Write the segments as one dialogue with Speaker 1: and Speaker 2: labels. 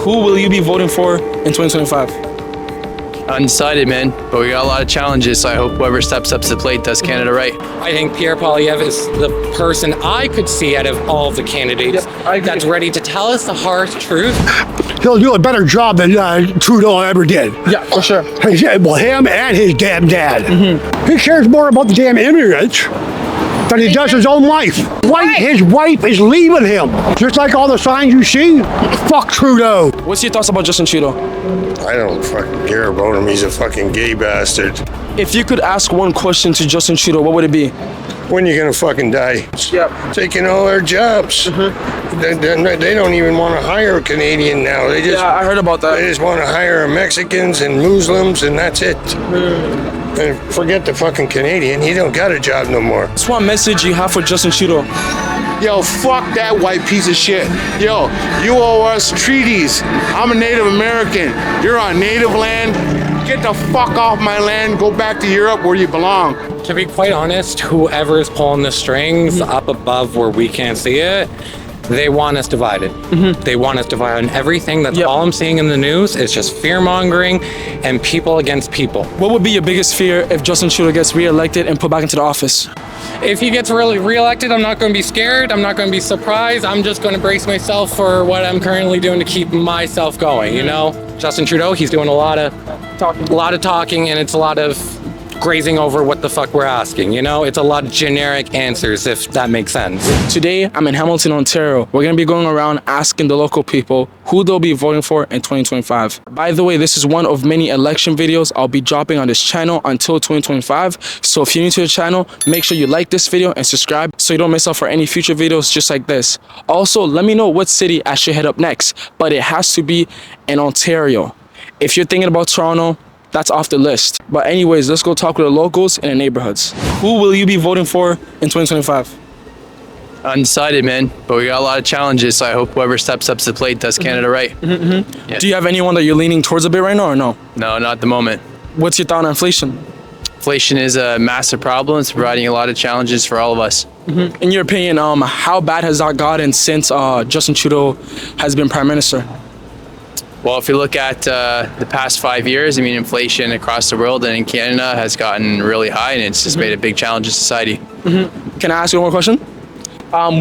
Speaker 1: Who will you be voting for in 2025?
Speaker 2: Undecided, man, but we got a lot of challenges, so I hope whoever steps up to the plate does Canada right.
Speaker 3: I think Pierre Poilievre is the person I could see out of all of the candidates that's ready to tell us the harsh truth.
Speaker 4: He'll do a better job than Trudeau ever did.
Speaker 1: Yeah, for sure.
Speaker 4: Well, him and his damn dad. He cares more about the damn immigrants than he does his own wife. His wife is leaving him. Just like all the signs you see, fuck Trudeau.
Speaker 1: What's your thoughts about Justin Trudeau?
Speaker 5: I don't fucking care about him. He's a fucking gay bastard.
Speaker 1: If you could ask one question to Justin Trudeau, what would it be?
Speaker 5: When you gonna fucking die?
Speaker 1: Yep.
Speaker 5: Taking all our jobs. They don't even want to hire a Canadian now. They just
Speaker 1: I heard about that.
Speaker 5: They just want to hire Mexicans and Muslims, and that's it. And forget the fucking Canadian. He don't got a job no more.
Speaker 1: What's one message you have for Justin Trudeau?
Speaker 6: Yo, fuck that white piece of shit. Yo, you owe us treaties. I'm a Native American. You're on Native land. Get the fuck off my land. Go back to Europe where you belong.
Speaker 3: To be quite honest, whoever is pulling the strings up above where we can't see it, they want us divided. They want us divided on everything. That's all I'm seeing in the news. It's just fear-mongering and people against people.
Speaker 1: What would be your biggest fear if Justin Trudeau gets re-elected and put back into the office?
Speaker 3: If he gets really re-elected, I'm not going to be scared. I'm not going to be surprised. I'm just going to brace myself for what I'm currently doing to keep myself going, you know? Justin Trudeau, he's doing a lot of talking, and it's a lot of grazing over what the fuck we're asking, you know? It's a lot of generic answers, if that makes sense.
Speaker 1: Today, I'm in Hamilton, Ontario. We're going to be going around asking the local people who they'll be voting for in 2025. By the way, this is one of many election videos I'll be dropping on this channel until 2025. So if you're new to the channel, make sure you like this video and subscribe so you don't miss out for any future videos just like this. Also, let me know what city I should head up next, but it has to be in Ontario. If you're thinking about Toronto, that's off the list. But anyways, let's go talk with the locals in the neighborhoods. Who will you be voting for in 2025?
Speaker 2: Undecided, man, but we got a lot of challenges, so I hope whoever steps up to the plate does Canada right. Yeah.
Speaker 1: Do you have anyone that you're leaning towards a bit right now or no?
Speaker 2: No, not at the moment.
Speaker 1: What's your thought on inflation?
Speaker 2: Inflation is a massive problem. It's providing a lot of challenges for all of us.
Speaker 1: In your opinion, how bad has that gotten since Justin Trudeau has been Prime Minister?
Speaker 2: Well, if you look at the past 5 years, I mean, inflation across the world and in Canada has gotten really high, and it's just made a big challenge in society.
Speaker 1: Can I ask you one more question?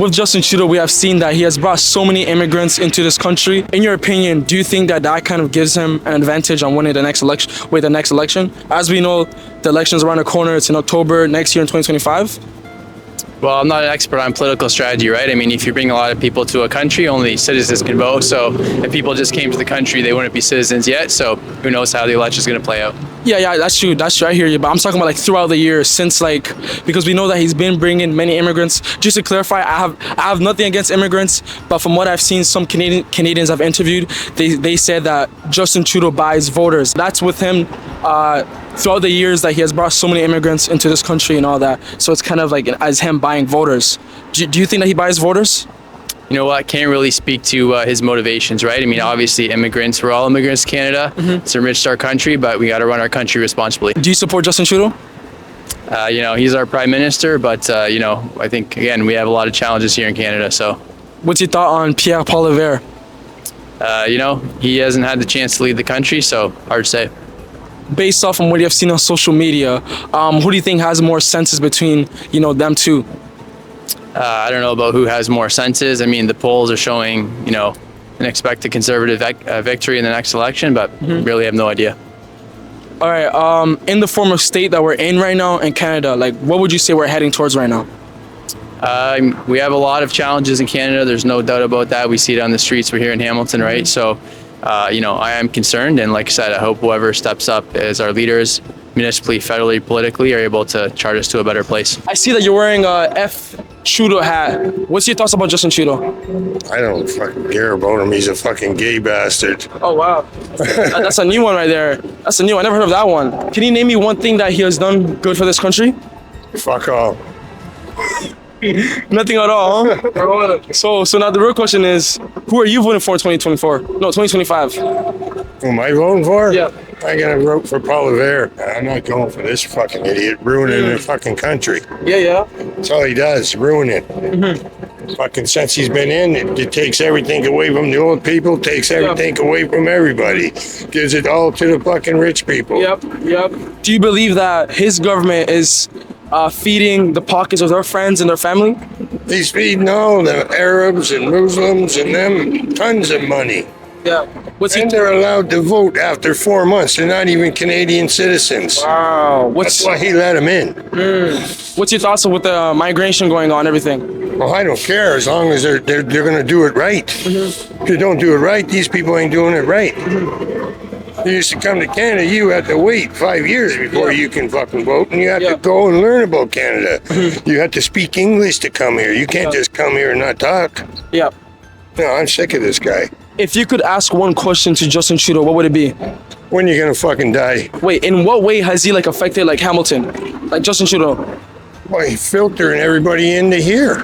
Speaker 1: With Justin Trudeau, we have seen that he has brought so many immigrants into this country. In your opinion, do you think that that kind of gives him an advantage on winning the next election? As we know, the election's around the corner. It's in October next year in 2025.
Speaker 2: Well, I'm not an expert on political strategy, right? I mean, if you bring a lot of people to a country, only citizens can vote. So if people just came to the country, they wouldn't be citizens yet. So who knows how the election's going to play out.
Speaker 1: Yeah, that's true. I hear you. But I'm talking about like throughout the years since because we know that he's been bringing many immigrants. Just to clarify, I have nothing against immigrants, but from what I've seen, some Canadians I've interviewed, they said that Justin Trudeau buys voters. That's with him throughout the years that he has brought so many immigrants into this country and all that. So it's kind of like as him buying voters. Do you think that he buys voters?
Speaker 2: You know what? I can't really speak to his motivations, right? I mean, obviously, we're all immigrants to Canada. It's enriched our country, but we got to run our country responsibly.
Speaker 1: Do you support Justin Trudeau?
Speaker 2: He's our prime minister, but, I think, again, we have a lot of challenges here in Canada, so.
Speaker 1: What's your thought on Pierre Poilievre?
Speaker 2: He hasn't had the chance to lead the country, so hard to say.
Speaker 1: Based off from what you have seen on social media, who do you think has more senses between, them two?
Speaker 2: I don't know about who has more senses. I mean, the polls are showing, an expected conservative victory in the next election, but really have no idea.
Speaker 1: All right, in the form of state that we're in right now in Canada, what would you say we're heading towards right now?
Speaker 2: We have a lot of challenges in Canada. There's no doubt about that. We see it on the streets. We're here in Hamilton, right? So, I am concerned. And like I said, I hope whoever steps up as our leaders, municipally, federally, politically, are able to chart us to a better place.
Speaker 1: I see that you're wearing a F Trudeau hat. What's your thoughts about Justin Trudeau?
Speaker 5: I don't fucking care about him. He's a fucking gay bastard.
Speaker 1: Oh, wow. That's a new one right there. That's a new one. I never heard of that one. Can you name me one thing that he has done good for this country?
Speaker 5: Fuck off.
Speaker 1: Nothing at all, huh? So now the real question is, who are you voting for in 2024? No, 2025.
Speaker 5: Who am I voting for?
Speaker 1: Yeah.
Speaker 5: I'm gonna vote for Poilievre. I'm not going for this fucking idiot ruining the fucking country.
Speaker 1: Yeah.
Speaker 5: That's all he does, ruin it. Fucking since he's been in, it takes everything away from the old people, takes everything away from everybody, gives it all to the fucking rich people.
Speaker 1: Yep. Do you believe that his government is feeding the pockets of their friends and their family?
Speaker 5: He's feeding all the Arabs and Muslims and them tons of money.
Speaker 1: Yeah.
Speaker 5: And they're allowed to vote after 4 months. They're not even Canadian citizens.
Speaker 1: Wow.
Speaker 5: That's why he let them in.
Speaker 1: What's your thoughts with the migration going on, everything?
Speaker 5: Well, I don't care as long as they're going to do it right. If you don't do it right, these people ain't doing it right. You used to come to Canada, you had to wait 5 years before you can fucking vote, and you had to go and learn about Canada. You had to speak English to come here. You can't just come here and not talk.
Speaker 1: Yeah.
Speaker 5: No, I'm sick of this guy.
Speaker 1: If you could ask one question to Justin Trudeau, what would it be?
Speaker 5: When you gonna fucking die?
Speaker 1: Wait, in what way has he like affected like Hamilton, like Justin Trudeau?
Speaker 5: Why, he's filtering everybody into here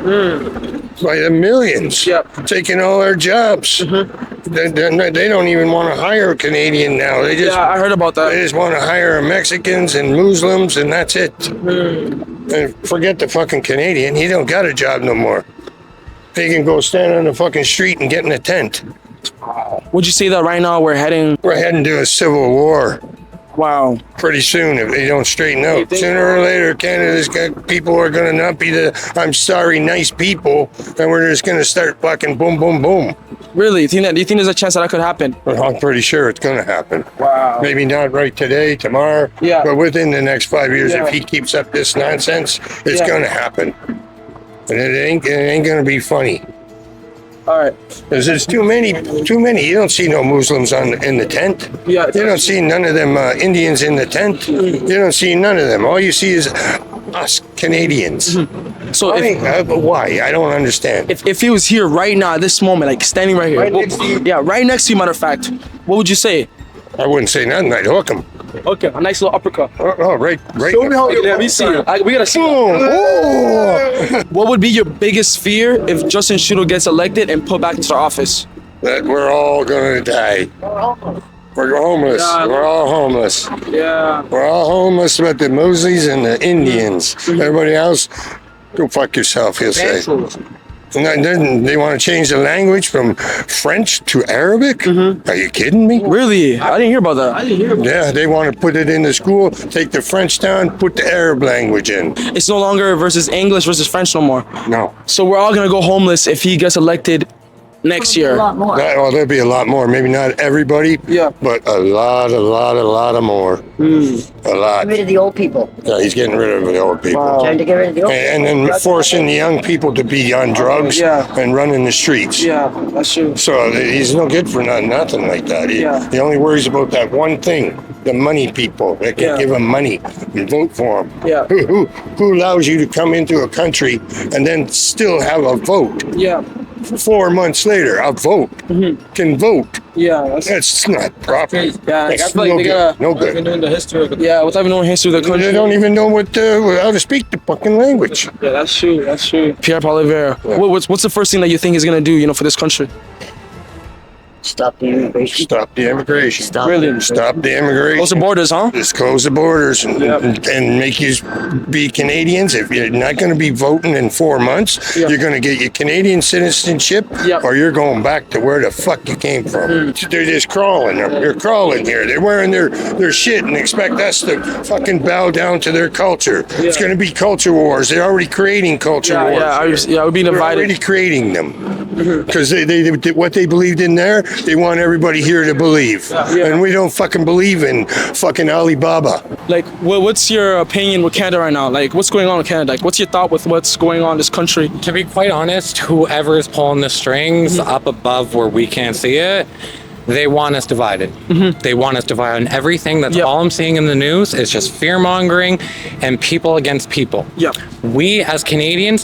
Speaker 5: by the millions, taking all our jobs. They don't even want to hire a Canadian now. They just
Speaker 1: I heard about that.
Speaker 5: They just want to hire Mexicans and Muslims, and that's it. And forget the fucking Canadian. He don't got a job no more. He can go stand on the fucking street and get in a tent.
Speaker 1: Would you say that right now we're heading
Speaker 5: to a civil war?
Speaker 1: Wow.
Speaker 5: Pretty soon if they don't straighten out. Sooner or later, Canada's people are going to not be the, I'm sorry, nice people, and we're just going to start fucking boom, boom, boom.
Speaker 1: Really? Do you think there's a chance that could happen?
Speaker 5: Well, I'm pretty sure it's going to happen.
Speaker 1: Wow.
Speaker 5: Maybe not right today, tomorrow, but within the next 5 years, if he keeps up this nonsense, it's going to happen. And it ain't going to be funny.
Speaker 1: All right.
Speaker 5: Because there's too many. You don't see no Muslims in the tent. You don't see none of them Indians in the tent. You don't see none of them. All you see is us Canadians.
Speaker 1: So
Speaker 5: why? I don't understand.
Speaker 1: If he was here right now at this moment, like standing right here, right next to you. Yeah, right next to you, matter of fact, what would you say?
Speaker 5: I wouldn't say nothing. I'd hook him.
Speaker 1: Okay, a nice little uppercut.
Speaker 5: Oh, right.
Speaker 1: Show me how you let me see it. We gotta see it. What would be your biggest fear if Justin Trudeau gets elected and put back into office?
Speaker 5: That we're all gonna die. We're homeless. We're all homeless.
Speaker 1: Yeah.
Speaker 5: We're all homeless but the Muslims and the Indians. Everybody else, go fuck yourself, he'll say. And then they want to change the language from French to Arabic? Are you kidding me?
Speaker 1: Really? I didn't hear about that.
Speaker 5: Yeah, they want to put it in the school, take the French down, put the Arab language in.
Speaker 1: It's no longer versus English versus French no more.
Speaker 5: No.
Speaker 1: So we're all gonna go homeless if he gets elected next year.
Speaker 7: A lot more.
Speaker 5: There'll be a lot more. Maybe not everybody, but a lot more. A lot.
Speaker 7: Get rid of the old people.
Speaker 5: Yeah, he's getting rid of the old people.
Speaker 7: Trying to get rid of the old people.
Speaker 5: And then forcing the young people to be on drugs and running the streets.
Speaker 1: Yeah, that's true.
Speaker 5: So he's no good for nothing like that. He only worries about that one thing, the money people that can give him money and vote for him.
Speaker 1: Yeah.
Speaker 5: Who allows you to come into a country and then still have a vote?
Speaker 1: Yeah.
Speaker 5: 4 months later, a vote can vote.
Speaker 1: Yeah,
Speaker 5: that's not proper.
Speaker 1: Yeah,
Speaker 5: that's
Speaker 1: I feel like
Speaker 5: no good.
Speaker 1: Knowing the history of without even knowing history of the country.
Speaker 5: They don't even know how to speak the fucking language.
Speaker 1: Yeah, that's true. That's true. Pierre Poilievre, what's the first thing that you think he's gonna do, for this country?
Speaker 7: Stop the immigration.
Speaker 5: Stop the immigration.
Speaker 7: Stop
Speaker 5: the immigration.
Speaker 1: Close the borders, huh?
Speaker 5: Just close the borders and make you be Canadians. If you're not going to be voting in 4 months, you're going to get your Canadian citizenship, or you're going back to where the fuck you came from. They're just crawling. They're crawling here. They're wearing their shit and expect us to fucking bow down to their culture. It's going to be culture wars. They're already creating culture wars.
Speaker 1: We're being divided.
Speaker 5: They're already creating them. Because they what they believed in there, they want everybody here to believe. And we don't fucking believe in fucking Alibaba.
Speaker 1: Like, what's your opinion with Canada right now? Like, what's going on with Canada? Like, what's your thought with what's going on in this country?
Speaker 3: To be quite honest, whoever is pulling the strings up above where we can't see it, they want us divided. They want us divided on everything. That's all I'm seeing in the news is just fear-mongering and people against people. We as Canadians,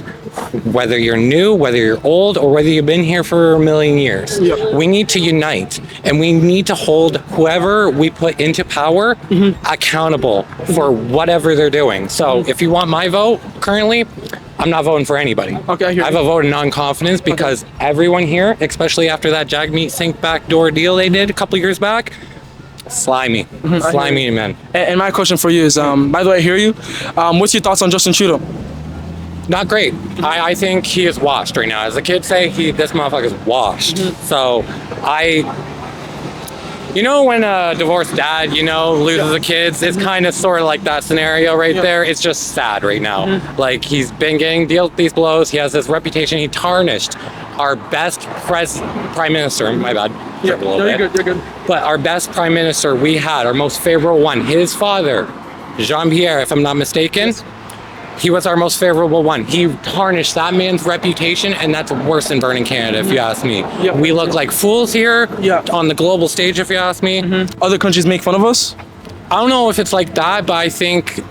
Speaker 3: whether you're new, whether you're old, or whether you've been here for a million years, we need to unite and we need to hold whoever we put into power accountable for whatever they're doing. So if you want my vote currently, I'm not voting for anybody.
Speaker 1: Okay,
Speaker 3: I have a vote of non-confidence because everyone here, especially after that Jagmeet Singh backdoor deal they did a couple years back, slimy, man.
Speaker 1: And my question for you is, by the way, I hear you. What's your thoughts on Justin Trudeau?
Speaker 3: Not great. I think he is washed right now. As the kids say, this motherfucker's washed. So when a divorced dad, loses the kids, it's kind of sort of like that scenario right there. It's just sad right now. Like, he's been getting dealt these blows. He has this reputation. He tarnished our best prime minister. My bad.
Speaker 1: You're good.
Speaker 3: But our best prime minister we had, our most favorable one, his father, Jean-Pierre, if I'm not mistaken, he was our most favorable one. He tarnished that man's reputation, and that's worse than burning Canada, if you ask me. We look like fools here on the global stage, if you ask me.
Speaker 1: Other countries make fun of us?
Speaker 3: I don't know if it's like that, but I think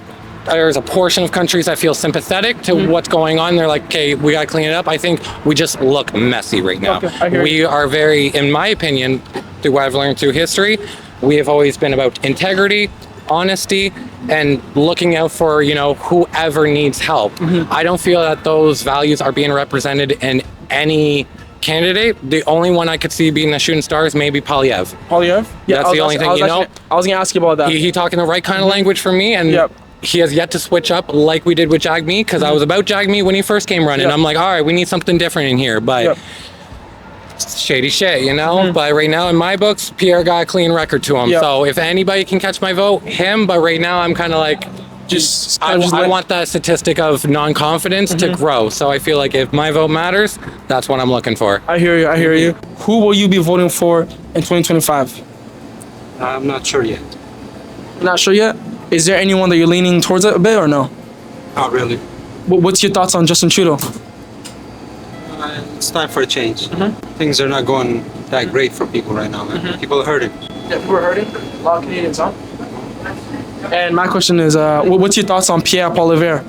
Speaker 3: there's a portion of countries that feel sympathetic to what's going on. They're like, okay, we gotta clean it up. I think we just look messy right now. We are very, in my opinion, through what I've learned through history, we have always been about integrity, honesty, and looking out for whoever needs help. I don't feel that those values are being represented in any candidate. The only one I could see being a shooting star is maybe Polyev.
Speaker 1: Yeah,
Speaker 3: that's the only thing.
Speaker 1: I was gonna ask you about that.
Speaker 3: He talking the right kind of language for me, and he has yet to switch up like we did with Jagmeet, because I was about Jagmeet when he first came running. I'm like, all right, we need something different in here, but shady shit, But right now, in my books, Pierre got a clean record to him. So if anybody can catch my vote, him. But right now, I'm kind of like, I want that statistic of non-confidence to grow. So I feel like if my vote matters, that's what I'm looking for.
Speaker 1: I hear you. Who will you be voting for in 2025?
Speaker 8: I'm not sure yet.
Speaker 1: Not sure yet? Is there anyone that you're leaning towards a bit or no?
Speaker 8: Not really.
Speaker 1: What's your thoughts on Justin Trudeau?
Speaker 8: It's time for a change. Things are not going that great for people right now, man. People are hurting.
Speaker 1: Yeah, we're hurting. A lot of Canadians, huh? And my question is, what's your thoughts on Pierre Poilievre?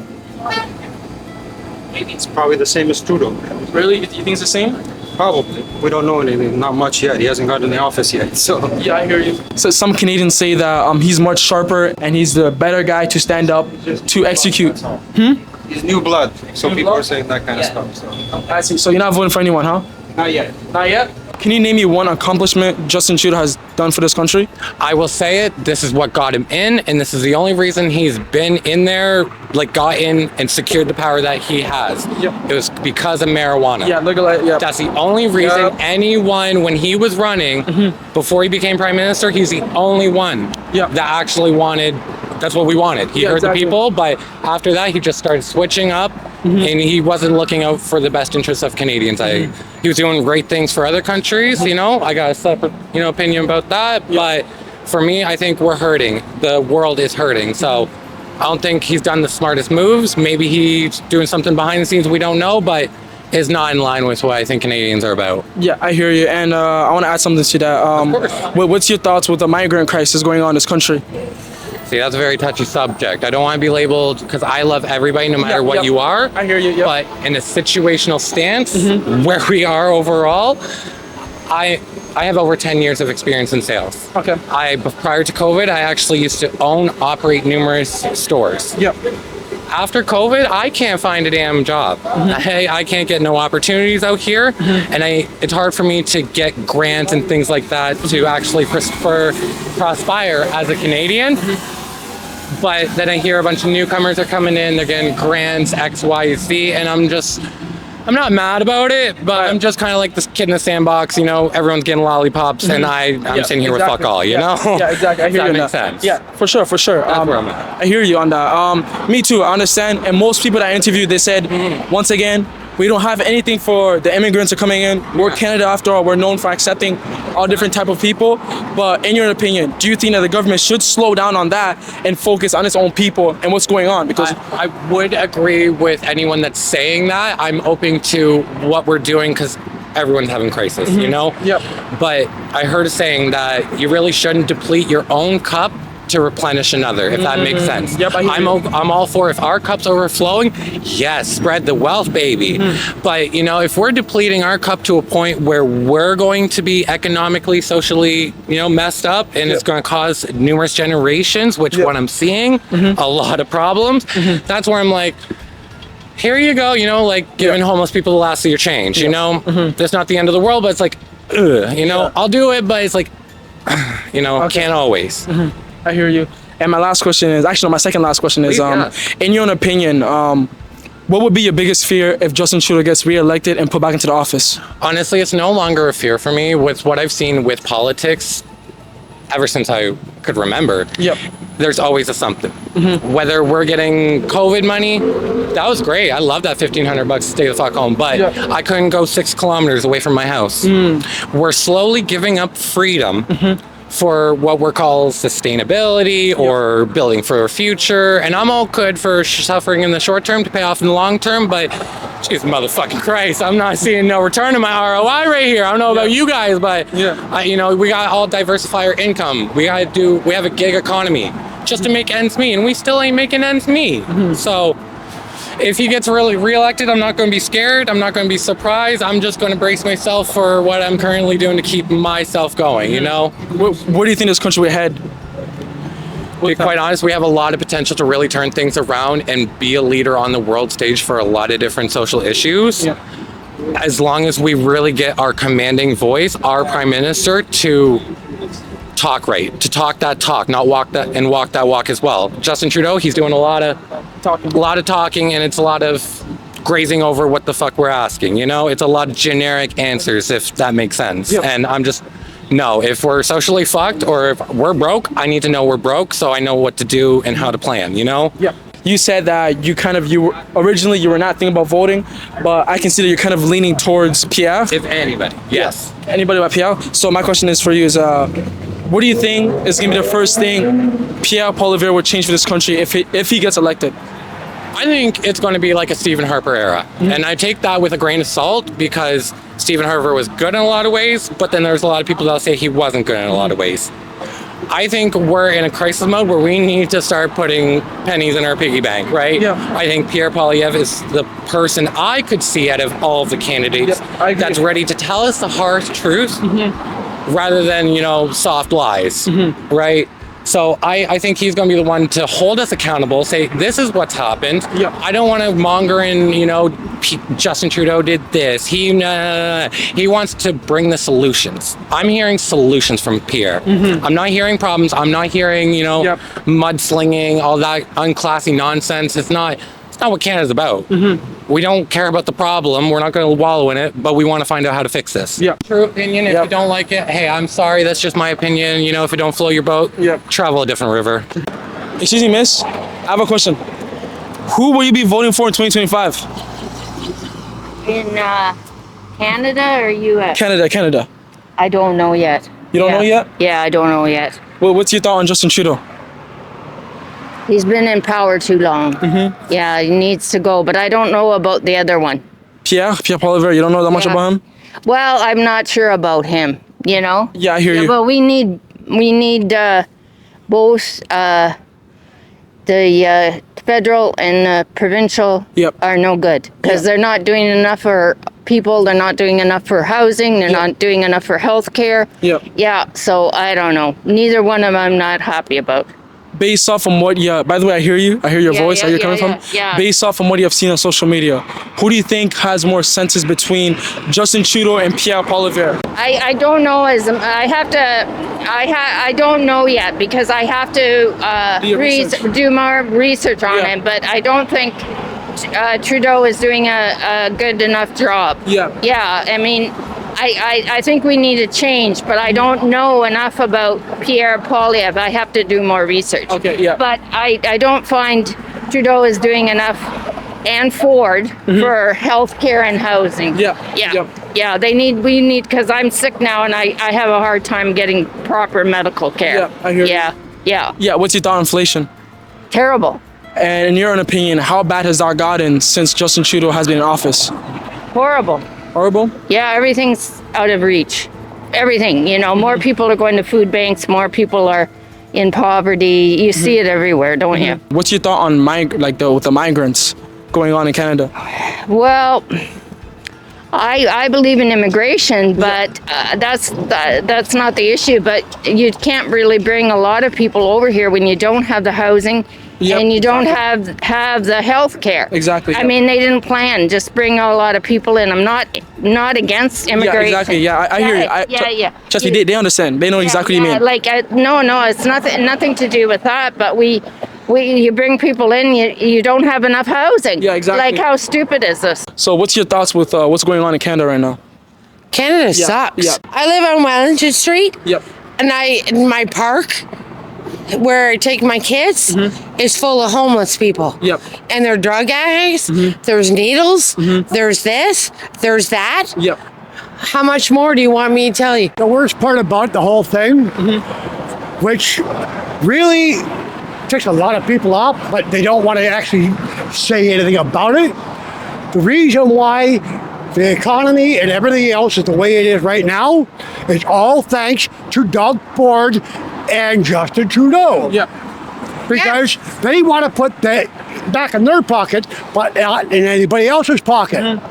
Speaker 8: It's probably the same as Trudeau.
Speaker 1: Really? You think it's the same?
Speaker 8: Probably. We don't know anything. Not much yet. He hasn't gotten in the office yet. So
Speaker 1: yeah, I hear you. So some Canadians say that he's much sharper and he's the better guy to stand up to execute.
Speaker 8: He's new blood. So people are saying that kind of stuff. So.
Speaker 1: I see. So you're not voting for anyone, huh?
Speaker 8: Not yet.
Speaker 1: Not yet? Can you name me one accomplishment Justin Trudeau has done for this country?
Speaker 3: I will say it. This is what got him in, and this is the only reason he's been in there, got in and secured the power that he has. It was because of marijuana. That's the only reason anyone, when he was running, before he became prime minister, he's the only one that actually wanted. That's what we wanted. He heard the people, but after that, he just started switching up, and he wasn't looking out for the best interests of Canadians. He was doing great things for other countries, I got a separate, opinion about that, but for me, I think we're hurting. The world is hurting, so I don't think he's done the smartest moves. Maybe he's doing something behind the scenes we don't know, but is not in line with what I think Canadians are about.
Speaker 1: Yeah, I hear you, and I want to add something to that.
Speaker 3: Of course.
Speaker 1: What's your thoughts with the migrant crisis going on in this country?
Speaker 3: See, that's a very touchy subject. I don't want to be labeled, because I love everybody no matter what you are.
Speaker 1: I hear you,
Speaker 3: But in a situational stance, where we are overall, I have over 10 years of experience in sales.
Speaker 1: Okay.
Speaker 3: Prior to COVID, I actually used to operate numerous stores. After COVID, I can't find a damn job. I can't get no opportunities out here, and it's hard for me to get grants and things like that to actually prospire as a Canadian. But then I hear a bunch of newcomers are coming in, they're getting grants, X, Y, Z, and I'm not mad about it, but I'm just kind of like this kid in the sandbox, everyone's getting lollipops, and I'm sitting here with fuck all,
Speaker 1: Yeah, exactly. I hear you on
Speaker 3: makes
Speaker 1: that.
Speaker 3: sense.
Speaker 1: Yeah, for sure.
Speaker 3: That's where I'm at.
Speaker 1: I hear you on that. Me too, I understand. And most people that I interviewed, they said, once again, we don't have anything for the immigrants who are coming in. We're Canada after all. We're known for accepting all different type of people. But in your opinion, do you think that the government should slow down on that and focus on its own people and what's going on? Because
Speaker 3: I would agree with anyone that's saying that. I'm open to what we're doing because everyone's having crisis, But I heard a saying that you really shouldn't deplete your own cup to replenish another, if that makes sense. I'm all for, if our cup's overflowing, yes, spread the wealth, baby. But if we're depleting our cup to a point where we're going to be economically, socially, messed up, and it's going to cause numerous generations, which what I'm seeing, a lot of problems. That's where I'm like, here you go, giving homeless people the last of your change. That's not the end of the world, but it's like, I'll do it, but it's like, can't always.
Speaker 1: I hear you. And my last question is, actually, my second last question is, in your own opinion, what What would be your biggest fear if Justin Trudeau gets re-elected and put back into the office?
Speaker 3: Honestly, it's no longer a fear for me. With what I've seen with politics, ever since I could remember,
Speaker 1: Yep.
Speaker 3: there's always a something. Whether we're getting COVID money, that was great. I love that $1,500 to stay the fuck home, but
Speaker 1: Yeah.
Speaker 3: I couldn't go 6 kilometers away from my house. We're slowly giving up freedom for what we're called sustainability or building for a future. And I'm all good for suffering in the short term to pay off in the long term, but Jesus motherfucking Christ, I'm not seeing no return on my ROI right here. I don't know about you guys, but we got all diversify our income. We have a gig economy just to make ends meet, and we still ain't making ends meet. So if he gets really reelected, I'm not going to be scared. I'm not going to be surprised. I'm just going to brace myself for what I'm currently doing to keep myself going, you know?
Speaker 1: Where do you think this country will head?
Speaker 3: To be quite honest, we have a lot of potential to really turn things around and be a leader on the world stage for a lot of different social issues.
Speaker 1: Yeah.
Speaker 3: As long as we really get our commanding voice, our prime minister, to talk right, to talk that talk, not walk that and walk that walk as well. Justin Trudeau, he's doing a lot of talking, and it's a lot of grazing over what the fuck we're asking. You know, it's a lot of generic answers, if that makes sense.
Speaker 1: Yep.
Speaker 3: And I'm just no. If we're socially fucked or if we're broke, I need to know we're broke so I know what to do and how to plan. You know.
Speaker 1: Yeah. You said that originally you were not thinking about voting, but I can see that you're kind of leaning towards Pierre.
Speaker 3: If anybody, yes.
Speaker 1: Anybody but Pierre. So my question is for you is, what do you think is going to be the first thing Pierre Poilievre would change for this country if he gets elected?
Speaker 3: I think it's going to be like a Stephen Harper era. And I take that with a grain of salt because Stephen Harper was good in a lot of ways, but then there's a lot of people that'll say he wasn't good in a lot of ways. I think we're in a crisis mode where we need to start putting pennies in our piggy bank, right?
Speaker 1: Yeah.
Speaker 3: I think Pierre Poilievre is the person I could see out of all of the candidates
Speaker 1: I agree.
Speaker 3: that's ready to tell us the harsh truth rather than, soft lies, right? So I think he's going to be the one to hold us accountable, say, this is what's happened.
Speaker 1: Yeah.
Speaker 3: I don't want to monger in, Justin Trudeau did this. He wants to bring the solutions. I'm hearing solutions from Pierre. I'm not hearing problems. I'm not hearing, mudslinging, all that unclassy nonsense. It's not what Canada's about. We don't care about the problem. We're not going to wallow in it, but we want to find out how to fix this.
Speaker 1: Yeah.
Speaker 3: True opinion. If you don't like it, hey, I'm sorry. That's just my opinion. If it don't float your boat, travel a different river.
Speaker 1: Excuse me, miss. I have a question. Who will you be voting for in 2025?
Speaker 9: In Canada or US?
Speaker 1: Canada.
Speaker 9: I don't know yet.
Speaker 1: You don't know yet?
Speaker 9: Yeah, I don't know yet.
Speaker 1: Well, what's your thought on Justin Trudeau?
Speaker 9: He's been in power too long. Yeah, he needs to go, but I don't know about the other one.
Speaker 1: Pierre Poilievre, you don't know that much about him?
Speaker 9: Well, I'm not sure about him,
Speaker 1: Yeah, I hear you.
Speaker 9: But we need both the federal and the provincial are no good because they're not doing enough for people. They're not doing enough for housing. They're not doing enough for health care. Yeah, so I don't know. Neither one of them I'm not happy about.
Speaker 1: Based off from what by the way, I hear you. I hear your voice, how you're coming from.
Speaker 9: Yeah.
Speaker 1: Based off from what you have seen on social media, who do you think has more senses between Justin Trudeau and Pierre Poilievre?
Speaker 9: I don't know I don't know yet because I have to do more research on it, but I don't think Trudeau is doing a good enough job. Yeah, I mean, I think we need a change, but I don't know enough about Pierre Poilievre. I have to do more research.
Speaker 1: Okay, yeah.
Speaker 9: But I don't find Trudeau is doing enough, and Ford, for health care and housing. Yeah, we need, because I'm sick now and I have a hard time getting proper medical care.
Speaker 1: Yeah, I hear you.
Speaker 9: Yeah.
Speaker 1: What's your thought on inflation?
Speaker 9: Terrible.
Speaker 1: And in your own opinion, how bad has that gotten since Justin Trudeau has been in office?
Speaker 9: Horrible.
Speaker 1: Horrible?
Speaker 9: Yeah, everything's out of reach. Everything, more people are going to food banks, more people are in poverty. You see it everywhere, don't you?
Speaker 1: What's your thought on with the migrants going on in Canada?
Speaker 9: Well, I believe in immigration, but that's not the issue. But you can't really bring a lot of people over here when you don't have the housing and you don't have the health care.
Speaker 1: Exactly.
Speaker 9: I mean, they didn't plan. Just bring a lot of people in. I'm not against immigration.
Speaker 1: Yeah, exactly. Yeah, I hear you. Trust me, they understand. They know exactly what you mean.
Speaker 9: No, it's nothing to do with that. But we you bring people in, you don't have enough housing.
Speaker 1: Yeah, exactly.
Speaker 9: Like, how stupid is this?
Speaker 1: So what's your thoughts with what's going on in Canada right now?
Speaker 10: Canada sucks.
Speaker 1: Yeah.
Speaker 10: I live on Wellington Street.
Speaker 1: Yep.
Speaker 10: And in my park, where I take my kids, is full of homeless people.
Speaker 1: Yep.
Speaker 10: And they're drug addicts. There's needles. There's this. There's that.
Speaker 1: Yep.
Speaker 10: How much more do you want me to tell you?
Speaker 4: The worst part about the whole thing, which really ticks a lot of people off, but they don't want to actually say anything about it. The reason why the economy and everything else is the way it is right now is all thanks to Doug Ford and Justin Trudeau.
Speaker 1: Yep.
Speaker 4: Because they want to put that back in their pocket, but not in anybody else's pocket.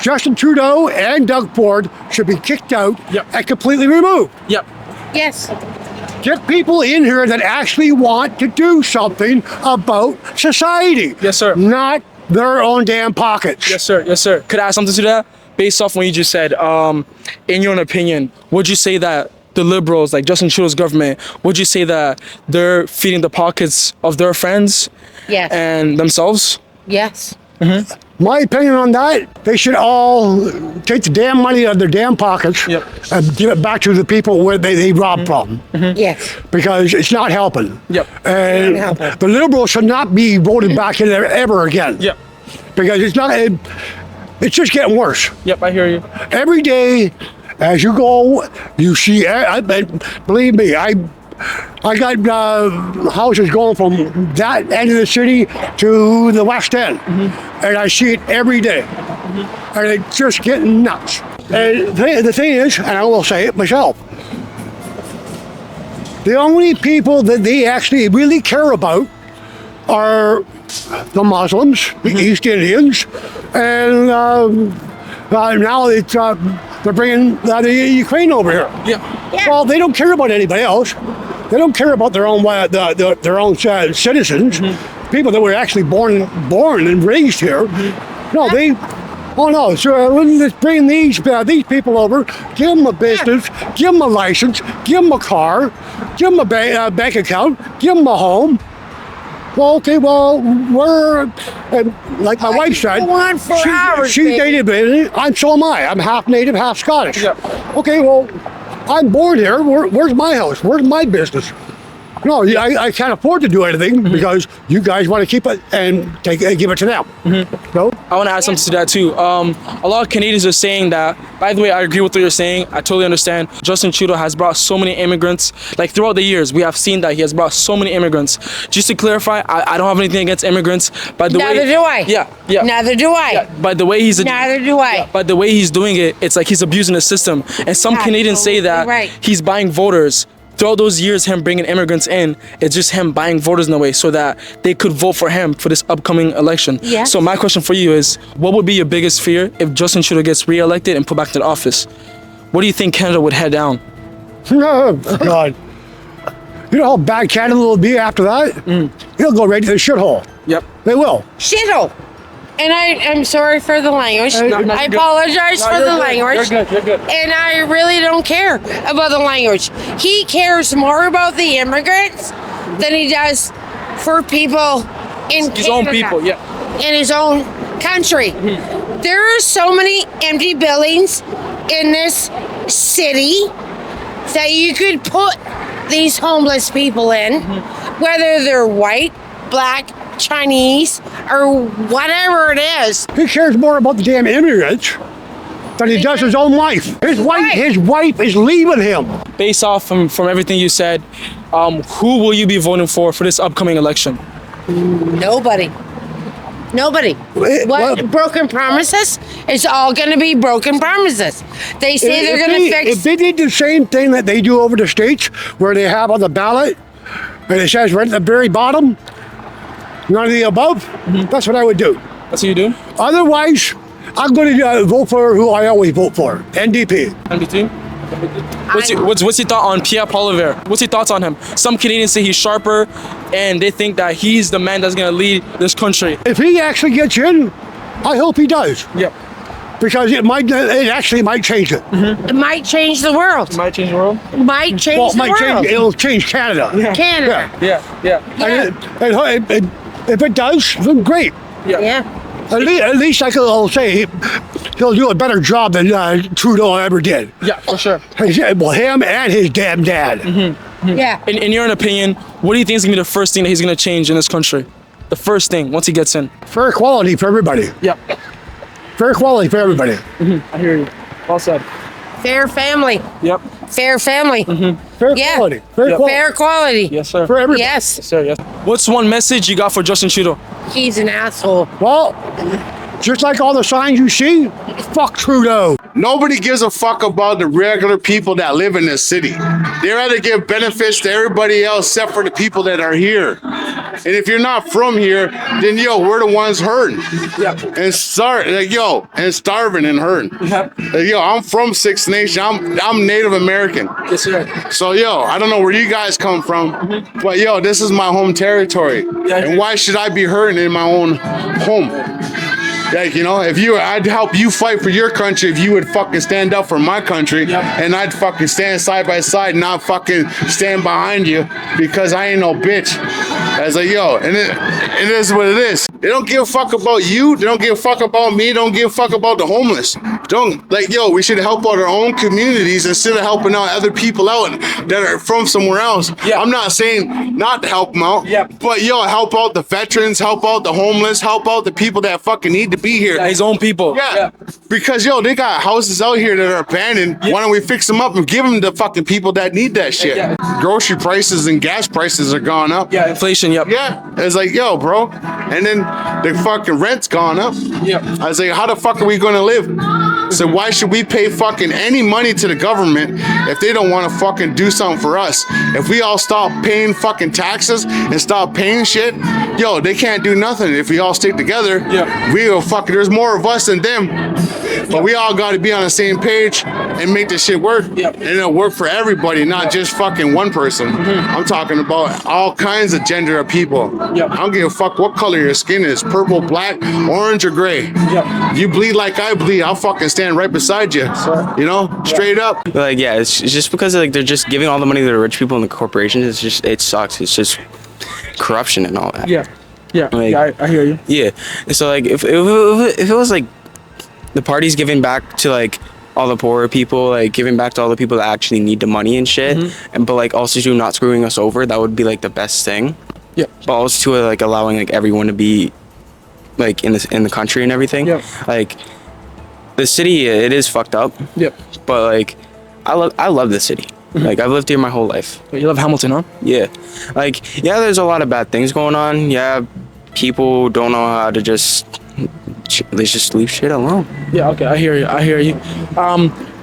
Speaker 4: Justin Trudeau and Doug Ford should be kicked out and completely removed.
Speaker 1: Yep.
Speaker 10: Yes.
Speaker 4: Get people in here that actually want to do something about society.
Speaker 1: Yes, sir.
Speaker 4: Not their own damn pockets.
Speaker 1: Yes, sir. Yes, sir. Could I add something to that? Based off what you just said, in your own opinion, would you say that the Liberals, like Justin Trudeau's government, would you say that they're feeding the pockets of their friends
Speaker 10: Yes.
Speaker 1: and themselves?
Speaker 10: Yes.
Speaker 4: My opinion on that, they should all take the damn money out of their damn pockets and give it back to the people where they robbed from.
Speaker 10: Yes.
Speaker 4: Because it's not helping.
Speaker 1: Yep.
Speaker 4: And the Liberals should not be voted back in there ever again.
Speaker 1: Yep.
Speaker 4: Because it's just getting worse.
Speaker 1: Yep, I hear you.
Speaker 4: Every day, as you go, you see. Believe me, I got houses going from that end of the city to the west end, and I see it every day, and it's just getting nuts. And the thing is, and I will say it myself, the only people that they actually really care about are the Muslims, the East Indians, and now it's they're bringing the Ukraine over here.
Speaker 1: Yeah.
Speaker 4: Well, they don't care about anybody else. They don't care about their own their own citizens, people that were actually born and raised here. No, they. Oh no! So let's bring these people over. Give them a business. Give them a license. Give them a car. Give them a bank account. Give them a home. Well, okay, well, we're, like my wife said, she's native, so am I. I'm half native, half Scottish.
Speaker 1: Yeah.
Speaker 4: Okay, well, I'm born here. Where's my house? Where's my business? No, I can't afford to do anything because you guys want to keep it and give it to them. No?
Speaker 1: I want to add something to that too. A lot of Canadians are saying that, by the way, I agree with what you're saying. I totally understand. Justin Trudeau has brought so many immigrants. Like throughout the years, we have seen that he has brought so many immigrants. Just to clarify, I don't have anything against immigrants. By the
Speaker 10: Neither do I.
Speaker 1: Yeah.
Speaker 10: Neither do I.
Speaker 1: Yeah, by the way
Speaker 10: Neither do I.
Speaker 1: By the way he's doing it, it's like he's abusing the system. And some Canadians say that he's buying voters. Throughout those years, him bringing immigrants in, it's just him buying voters in a way so that they could vote for him for this upcoming election.
Speaker 10: Yeah.
Speaker 1: So my question for you is, what would be your biggest fear if Justin Trudeau gets re-elected and put back into the office? What do you think Canada would head down?
Speaker 4: Oh, God. You know how bad Canada will be after that? He'll go right to the shithole.
Speaker 1: Yep.
Speaker 4: They will.
Speaker 10: Shithole. And I'm sorry for the language. I apologize for the language.
Speaker 1: You're good.
Speaker 10: And I really don't care about the language. He cares more about the immigrants than he does for people in
Speaker 1: His
Speaker 10: Canada,
Speaker 1: own people, yeah.
Speaker 10: in his own country. There are so many empty buildings in this city that you could put these homeless people in, whether they're white, black, Chinese, or whatever it is.
Speaker 4: He cares more about the damn immigrants than he does his own wife. His wife is leaving him.
Speaker 1: Based off from everything you said, who will you be voting for this upcoming election?
Speaker 10: Nobody. What broken promises? It's all going to be broken promises. They say they're going to fix.
Speaker 4: If they did the same thing that they do over the States, where they have on the ballot, and it says right at the very bottom, none of the above, that's what I would do.
Speaker 1: That's what you do?
Speaker 4: Otherwise, I'm going to vote for who I always vote for, NDP.
Speaker 1: NDP? What's your thought on Pierre Poilievre? What's your thoughts on him? Some Canadians say he's sharper, and they think that he's the man that's going to lead this country.
Speaker 4: If he actually gets in, I hope he does.
Speaker 1: Yep.
Speaker 4: because it actually might change it.
Speaker 10: It might change the world.
Speaker 1: Might change the world.
Speaker 10: Might change the world.
Speaker 4: It'll change Canada.
Speaker 10: Canada.
Speaker 4: And if it does, then great.
Speaker 10: Yeah.
Speaker 4: At least I'll say he'll do a better job than Trudeau ever did.
Speaker 1: Yeah, for sure.
Speaker 4: Well, him and his damn dad.
Speaker 10: Yeah.
Speaker 1: In your opinion, what do you think is gonna be the first thing that he's gonna change in this country? The first thing once he gets in.
Speaker 4: Fair equality for everybody.
Speaker 1: Yep.
Speaker 4: Fair equality for everybody.
Speaker 1: I hear you. Well said.
Speaker 10: Fair family.
Speaker 1: Yep.
Speaker 10: Fair family.
Speaker 4: Fair equality. Fair equality.
Speaker 10: Fair equality.
Speaker 1: Yes, sir.
Speaker 4: For everybody.
Speaker 10: Yes.
Speaker 1: Yes, sir. Yes. What's one message you got for Justin Trudeau?
Speaker 10: He's an asshole.
Speaker 4: Well, just like all the signs you see, fuck Trudeau.
Speaker 6: Nobody gives a fuck about the regular people that live in this city. They rather give benefits to everybody else except for the people that are here. And if you're not from here, then we're the ones hurting. And starving and hurting. I'm from Six Nations. I'm Native American.
Speaker 1: Yes, sir.
Speaker 6: So I don't know where you guys come from, but this is my home territory. And why should I be hurting in my own home? Like, I'd help you fight for your country if you would fucking stand up for my country, and I'd fucking stand side by side, not fucking stand behind you because I ain't no bitch. I was like, and it is what it is. They don't give a fuck about you. They don't give a fuck about me. They don't give a fuck about the homeless. We should help out our own communities instead of helping out other people out that are from somewhere else. Yeah. I'm not saying not to help them out, but help out the veterans, help out the homeless, help out the people that fucking need to be here.
Speaker 1: Yeah, his own people.
Speaker 6: Yeah. Because they got houses out here that are abandoned. Why don't we fix them up and give them to fucking people that need that shit? Grocery prices and gas prices are gone up.
Speaker 1: Yeah, inflation. Yep.
Speaker 6: Yeah. It's like, bro. And then the fucking rent's gone up.
Speaker 1: Yep.
Speaker 6: I was like, how the fuck are we gonna live? So why should we pay fucking any money to the government if they don't want to fucking do something for us? If we all stop paying fucking taxes and stop paying shit, they can't do nothing. If we all stick together, we'll fucking, there's more of us than them. But we all got to be on the same page and make this shit work. And it'll work for everybody, not just fucking one person. I'm talking about all kinds of gender of people. I don't give a fuck what color your skin is, purple, black, orange, or gray. You bleed like I bleed, I'll fucking stand right beside you. Straight up.
Speaker 11: It's just because they're just giving all the money to the rich people and the corporations. It sucks. It's just corruption and all that.
Speaker 1: I hear you.
Speaker 11: Yeah. So if it was the party's giving back to all the poorer people, giving back to all the people that actually need the money and shit, but also not screwing us over, that would be the best thing.
Speaker 1: Yeah.
Speaker 11: But also allowing everyone to be in the country and everything. The city, it is fucked up.
Speaker 1: Yep.
Speaker 11: But I love the city. I've lived here my whole life.
Speaker 1: You love Hamilton, huh?
Speaker 11: Yeah. There's a lot of bad things going on. Yeah, people don't know how to they just leave shit alone.
Speaker 1: Yeah, okay, I hear you.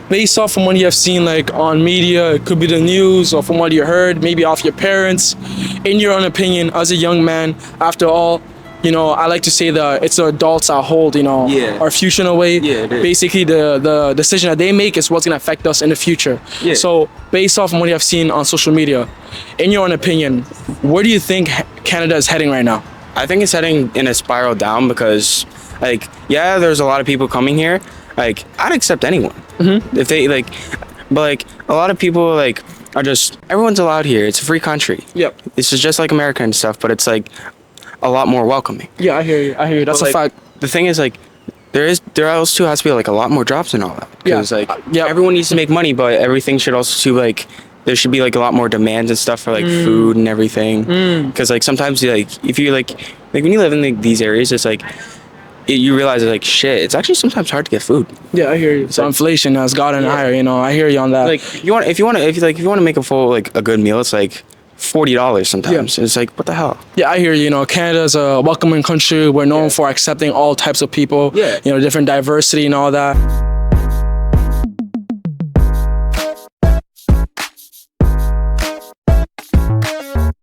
Speaker 1: Based off from what you have seen on media, it could be the news, or from what you heard, maybe off your parents, in your own opinion, as a young man, after all, I like to say that it's the adults that hold, our future in a way.
Speaker 11: Yeah, it is.
Speaker 1: Basically, the decision that they make is what's gonna affect us in the future.
Speaker 11: Yeah.
Speaker 1: So, based off from what you have seen on social media, in your own opinion, where do you think Canada is heading right now?
Speaker 11: I think it's heading in a spiral down because, there's a lot of people coming here. I'd accept anyone. If they, but a lot of people, are just, everyone's allowed here. It's a free country.
Speaker 1: Yep.
Speaker 11: This is just like America and stuff, but it's, a lot more welcoming.
Speaker 1: Yeah, I hear you. That's a fact.
Speaker 11: The thing is, there also has to be, a lot more jobs and all that. Because, everyone needs to make money, but everything should also, there should be a lot more demands and stuff for food and everything. Because sometimes if you when you live in these areas, it's you realize shit. It's actually sometimes hard to get food.
Speaker 1: Yeah, I hear you. So inflation has gotten higher. I hear you on that.
Speaker 11: If you want to make a full a good meal, it's $40 sometimes. It's what the hell?
Speaker 1: Yeah, I hear you. Canada's a welcoming country. We're known for accepting all types of people.
Speaker 11: Yeah.
Speaker 1: Different diversity and all that.